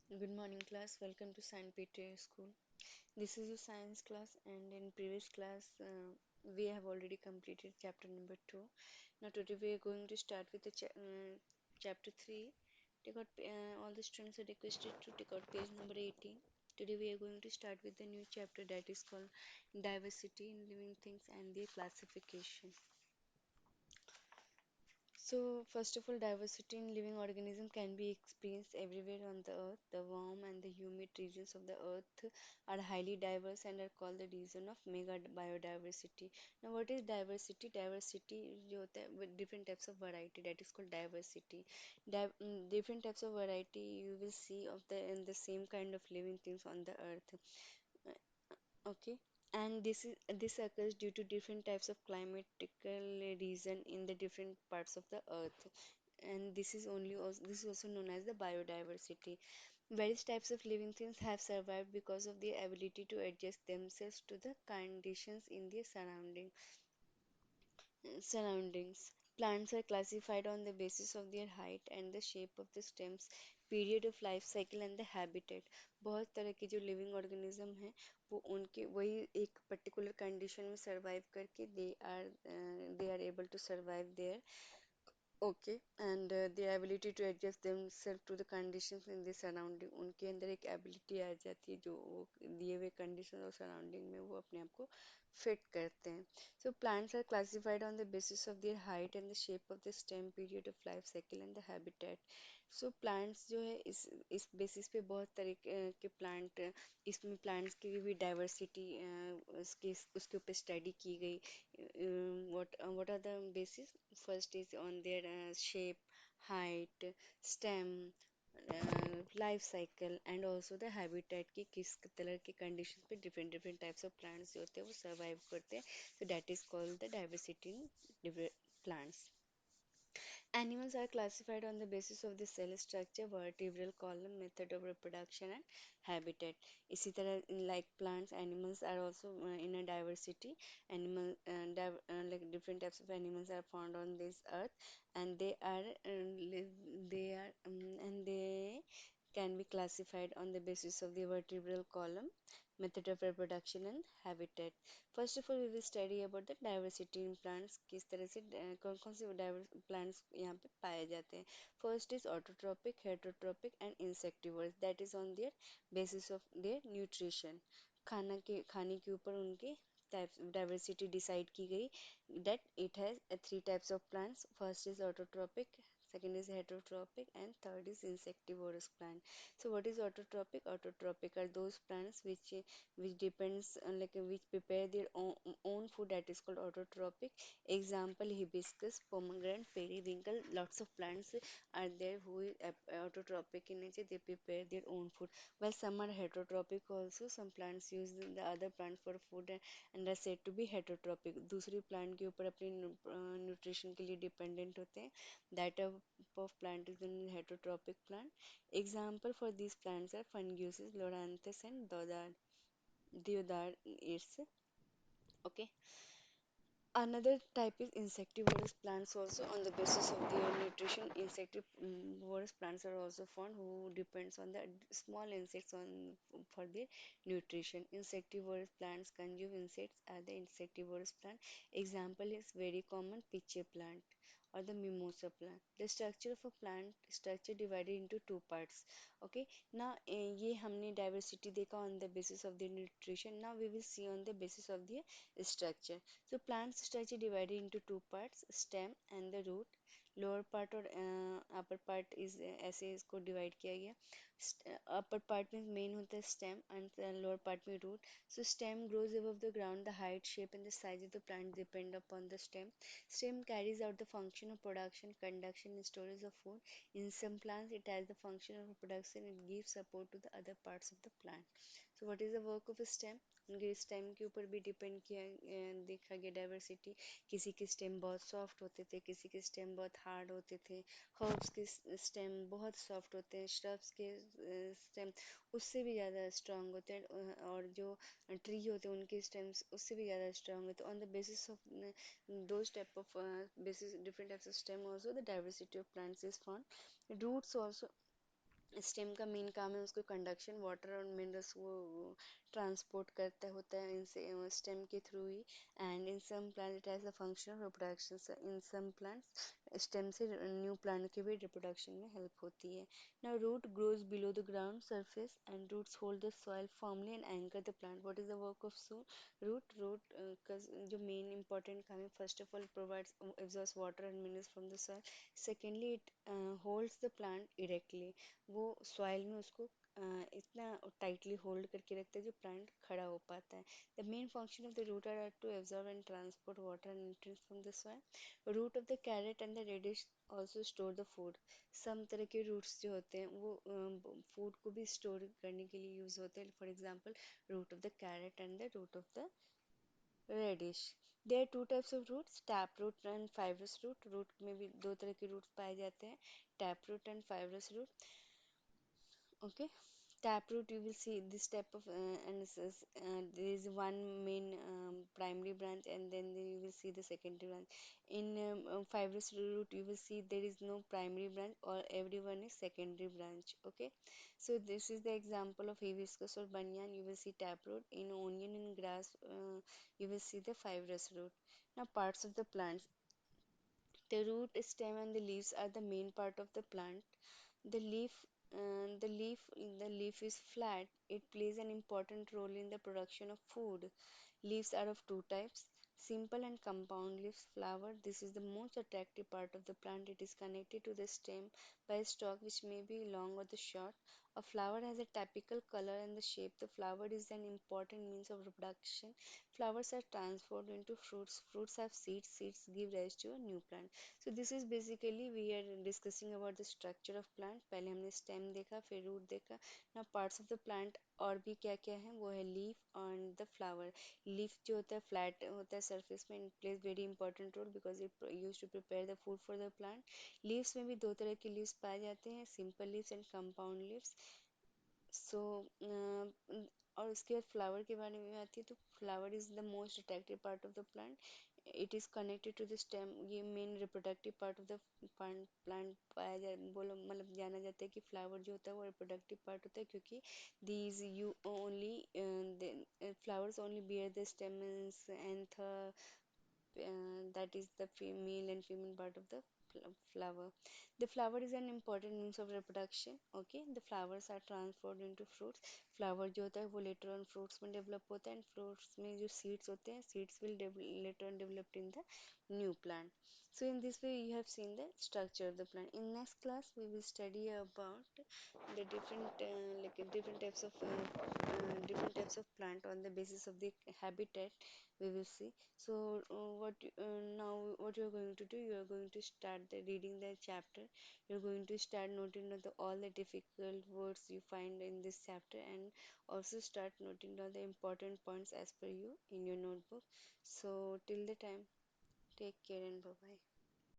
Good morning, class. Welcome to Saint Peter School. This is your science class, and in previous class, we have already completed chapter number 2. Now, today we are going to start with the chapter 3. Take out, all the students are requested to take out page number 18. Today we are going to start with the new chapter that is called Diversity in Living Things and their Classification. So, first of all, diversity in living organisms can be experienced everywhere on the earth. The warm and the humid regions of the earth are highly diverse and are called the region of mega biodiversity. Now, what is diversity? Diversity जो होता है with different types of variety, that is called diversity. Different types of variety you will see of the in the same kind of living things on the earth. Okay, and this occurs due to different types of climatical reason in the different parts of the earth, and this is also known as the biodiversity. Various types of living things have survived because of their ability to adjust themselves to the conditions in their surroundings. Plants are classified on the basis of their height and the shape of the stems, period of life cycle and the habitat. बहुत तरह के जो living organism हैं वो उनके वही एक particular condition में survive करके they are able to survive there. Okay, and the ability to adjust themselves to the conditions in the surrounding, उनके अंदर एक ability आ जाती है जो वो दिए हुए conditions और surrounding में वो अपने आप को fit करते हैं. So plants are classified on the basis of their height and the shape of the stem, period of life cycle and the habitat. So plants जो है इस basis पे बहुत तरीके के plant इसमें plants की भी diversity उसके ऊपर study की गई. What are the basis? First is on their shape, height, stem, life cycle and also the habitat कि किस तरह के conditions पे different different types of plants जो होते हैं वो survive करते हैं. So that is called the diversity in plants. Animals are classified on the basis of the cell structure, vertebral column, method of reproduction, and habitat. इसी तरह like plants, animals are also in a diversity. Like different types of animals are found on this earth, and they can be classified on the basis of the vertebral column, method of reproduction, and habitat. First of all, we will study about the diversity in plants. किस तरह से कौन कौन से diverse plants यहाँ पे पाए जाते हैं. First is autotrophic, heterotropic, and insectivorous. That is on their basis of their nutrition. खाने के ऊपर उनके types diversity decide की गई. That it has three types of plants. First is autotrophic, second is heterotrophic, and third is insectivorous plant. So what is autotrophic? Autotrophic are those plants which depends on like which prepare their own food, that is called autotrophic. Example, hibiscus, pomegranate, periwinkle. Lots of plants are there who is autotrophic in nature. They prepare their own food. While some are heterotrophic also. Some plants use the other plant for food and are said to be heterotrophic. दूसरी plant के ऊपर अपनी nutrition के लिए dependent होते हैं. That type of plant is in heterotrophic plant. Example for these plants are funguses, loranthus, and deodar. It's okay. Another type is insectivorous plants also on the basis of their nutrition. Insectivorous plants are also found who depends on the small insects for their nutrition. Insectivorous plants consume insects as the insectivorous plant. Example is very common pitcher plant or the mimosa plant. The structure of a plant structure divided into two parts. Okay. Now ये हमने diversity देखा on the basis of their nutrition. Now we will see on the basis of their structure. So plant structure divided into two parts, stem and the root. Lower part और upper part is ऐसे इसको divide किया गया. Upper part में main होता है stem and lower part में root. So stem grows above the ground. The height, shape and the size of the plant depend upon the stem. Stem carries out the function of production, conduction and storage of food. In some plants, it has the function of reproduction. It gives support to the other parts of the plant. So what is the work of a stem? उनके stem के ऊपर भी depend किया देखा गया diversity. किसी के stem बहुत सॉफ्ट होते थे, किसी के स्टेम बहुत हार्ड होते थे. हर्ब्स के स्टेम बहुत सॉफ्ट होते हैं, श्रब्स के स्टेम उससे भी ज़्यादा स्ट्रांग होते हैं, और जो ट्री होते हैं उनके स्टेम्स उससे भी ज़्यादा स्ट्रांग होते हैं. On the basis of those type of basis different types of stem also the diversity of plants is found. Roots also stem का मेन काम है उसको कंडक्शन, वाटर और मिनरल्स वो ट्रांसपोर्ट करता होता है इनसे स्टेम के थ्रू ही। And in some plant it has a function of reproduction, in some plants stem से न्यू प्लांट की भी रिप्रोडक्शन में हेल्प होती है। Now root grows below the ground surface and roots hold the soil formally and anchor the plant. What is the work of so root? Root का जो main important काम है, first of all provides absorbs water and minerals from the soil. Secondly it holds the plant erectly, वो soil में उसको इतना tightly hold करके रखता है जो प्लांट खड़ा हो पाता है। The main function of the root are to absorb and transport water and nutrients from the soil. Root of the carrot and the radish also store the food. Some तरह के रूट्स जो होते हैं वो फूड को भी store करने के लिए यूज होते हैं। For example root of the carrot and the root of the radish. There two types of roots, tap root and fibrous root. Root में भी दो तरह के रूट्स पाए जाते हैं, tap root and fibrous root. Okay, taproot, you will see this type of and there is one main primary branch, and then you will see the secondary branch. In fibrous root you will see there is no primary branch, or everyone is secondary branch. Okay, so this is the example of hibiscus or banyan. You will see taproot. In onion and grass you will see the fibrous root. Now parts of the plants, the root, stem and the leaves are the main part of the plant. The leaf, the leaf is flat. It plays an important role in the production of food. Leaves are of two types, simple and compound leaves. Flower, this is the most attractive part of the plant. It is connected to the stem by a stalk which may be long or the short. A flower has a typical color and the shape. The flower is an important means of reproduction. Flowers are transformed into fruits. Fruits have seeds. Seeds give rise to a new plant. So this is basically we are discussing about the structure of plant. पहले हमने stem देखा, फिर root देखा. Now parts of the plant और भी क्या क्या है वो है leaf and the flower. Leaf जो होता है flat होता है surface में, it plays very important role because it used to prepare the food for the plant. Leaves में भी दो तरह के leaves पाए जाते हैं, simple leaves and compound leaves. सो और उसके बाद फ्लावर के बारे में आती है, तो flower is the most attractive part of the plant. It is connected to the stem. ये main reproductive part of the plant plant पाया जा बोलो मतलब जाना जाता है कि फ्लावर जो होता है वो रिप्रोडक्टिव पार्ट होता है, क्योंकि these you only flowers only bear the stamens and that is the male and female part of the flower. The flower is an important means of reproduction. Okay, the flowers are transformed into fruits. Flower जो होता है वो later on fruits में develop होता है, and fruits में जो seeds होते हैं, seeds will later on develop in the new plant. So in this way you have seen the structure of the plant. In next class we will study about the different types of plant on the basis of the habitat we will see. So now what you are going to do, you are going to start the reading the chapter. You are going to start noting down all the difficult words you find in this chapter, and also start noting down the important points as per you in your notebook. So till the time, take care and bye bye.